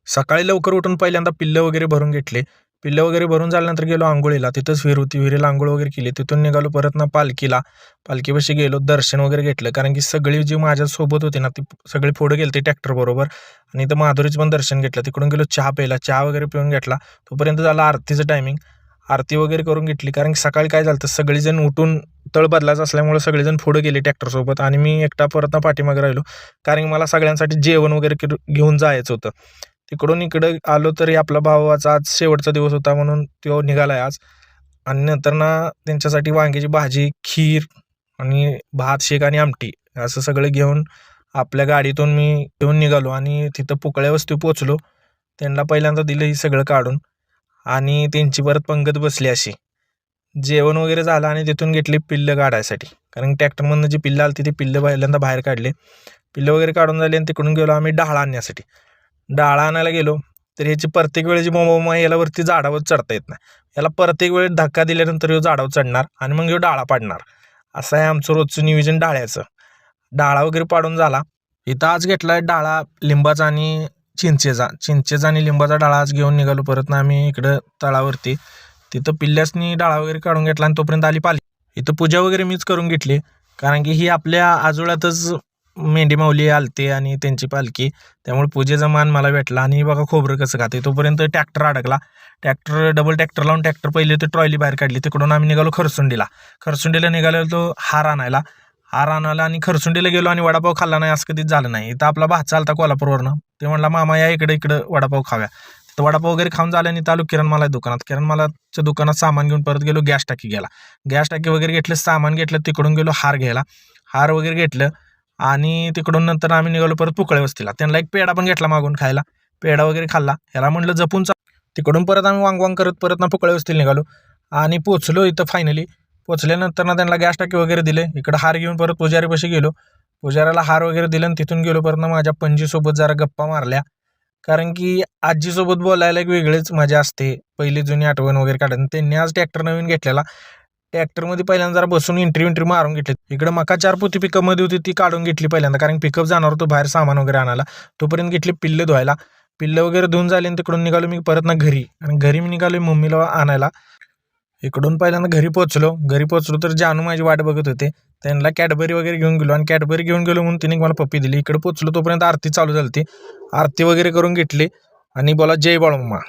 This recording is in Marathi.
सकाळी लवकर उठून पहिल्यांदा पिल्लं वगैरे भरून घेतले. पिल्लं वगैरे भरून झाल्यानंतर गेलो अंघोळीला. तिथंच विहीर होती, विहिरीला अंघोळ वगैरे केली. तिथून निघालो परत ना पालखीला. पालखीपाशी गेलो, दर्शन वगैरे घेतलं. कारण की सगळी जी माझ्यासोबत होती ना, ती सगळी पुढे गेलती ट्रॅक्टरबरोबर आणि इथं माधुरीचं पण दर्शन घेतलं. तिकडून गेलो चहा प्यायला. चहा वगैरे पिऊन घेतला. तोपर्यंत झालं आरतीचं टायमिंग. आरती वगैरे करून घेतली. कारण की सकाळी काय झालं होतं, सगळेजण उठून तळ बदलायचं असल्यामुळे सगळेजण पुढे गेले ट्रॅक्टरसोबत आणि मी एकटा परत ना पाठीमागे राहिलो. कारण की मला सगळ्यांसाठी जेवण वगैरे घेऊन जायचं होतं. तिकडून इकडं आलो तरी आपला भावाचा आज शेवटचा दिवस होता म्हणून तो निघालाय आज. आणि नंतर ना त्यांच्यासाठी वांग्याची भाजी, खीर आणि भात, शेक आणि आमटी असं सगळं घेऊन आपल्या गाडीतून मी घेऊन निघालो आणि तिथं पुकळ्या वस्ती पोचलो. त्यांना पहिल्यांदा दिलं ही सगळं काढून आणि त्यांची परत पंगत बसली अशी. जेवण वगैरे झालं आणि तिथून घेतली पिल्लं काढायसाठी. कारण ट्रॅक्टरमधनं जी पिल्लं आली ती पिल्लं पहिल्यांदा बाहेर काढले. पिल्लं वगैरे काढून झाली आणि तिकडून गेलो आम्ही डाळ आणण्यासाठी. डाळ आणायला गेलो तर ह्याची प्रत्येक वेळेची बोंबाबोंब याला वरती झाडावर चढता येत नाही. याला प्रत्येक वेळेस धक्का दिल्यानंतर ह्यो झाडावर चढणार आणि मग ह्यो डाळा पाडणार. असं आहे आमचं रोजचं नियोजन डाळ्याचं. डाळा वगैरे पाडून झाला. इथं आज घेतला डाळा लिंबाचा आणि चिंचेचा आणि लिंबाचा डाळा आज घेऊन निघालो परत ना आम्ही इकडं तळावरती. तिथं पिल्ल्यासनी डाळा वगैरे काढून घेतला आणि तोपर्यंत आली पालखी. इथं पूजा वगैरे मीच करून घेतली. कारण की ही आपल्या आजोळ्यातच मेंढी माऊली आलते आणि त्यांची पालखी, त्यामुळे पूजेचा मान मला भेटला. आणि बघा खोबरं कसं खाते. तोपर्यंत ट्रॅक्टर अडकला. डबल ट्रॅक्टर लावून ट्रॅक्टर पहिले तर ट्रॉली बाहेर काढली. तिकडून आम्ही निघालो खरसुंडीला निघालो तो हार आणायला आणि खरसुंडीला गेलो आणि वडापाव खाल्ला नाही असं कधीच झालं नाही. इथं आपला भात चालता कोल्हापूरवरनं, ते म्हणला मामा या इकडं वडापाव खाव्या. तर वडापाव वगैरे खाऊन झालं आणि आलो किरणमाला दुकानात. किरणमालाच्या दुकानात सामान घेऊन परत गेलो गॅस टाकी वगैरे घेतलं, सामान घेतलं. तिकडून गेलो हार वगैरे घेतलं आणि तिकडून नंतर आम्ही निघालो परत पुकळे वस्तीला. त्यांना एक पेढा पण घेतला मागून खायला. पेढा वगैरे खाल्ला. ह्याला म्हणलं जपून तिकडून परत आम्ही वांग करत परत ना पुकळे वस्तीला निघालो आणि पोचलो इथं फायनली. पोचल्यानंतर ना त्यांना गॅस टाकी वगैरे दिले. इकडं हार घेऊन परत पुजारीपाशी गेलो. पुजाऱ्याला हार वगैरे दिलं आणि तिथून गेलो परत ना माझ्या पणजीसोबत जरा गप्पा मारल्या. कारण की आजीसोबत बोलायला एक वेगळीच मजा असते. पहिली जुनी आठवण वगैरे काढून त्यांनी आज ट्रॅक्टर नवीन घेतलेला. ट्रॅक्टरमध्ये पहिल्यांदा जरा बसून इंटरव्ह्यू मारून घेतले. इकडं मका 4 पोती पिकअपमध्ये होती ती काढून घेतली पहिल्यांदा. कारण पिकअप जाणार होतो बाहेर सामान वगैरे आणायला. तोपर्यंत घेतली पिल्लं धुवायला. पिल्लं वगैरे धुवून झाले आणि तिकडून निघालो मी परत ना घरी. आणि घरी मी निघालो मम्मीला आणायला. इकडून पहिल्यांदा घरी पोचलो तर जानू माझी वाट बघत होते. त्यांना कॅडबरी वगैरे घेऊन गेलो आणि कॅडबरी घेऊन गेलो म्हणून तिने मला पप्पी दिली. इकडे पोचलो तोपर्यंत आरती चालू झाली. आरती वगैरे करून घेतली आणि बोला जय बाळूमामा.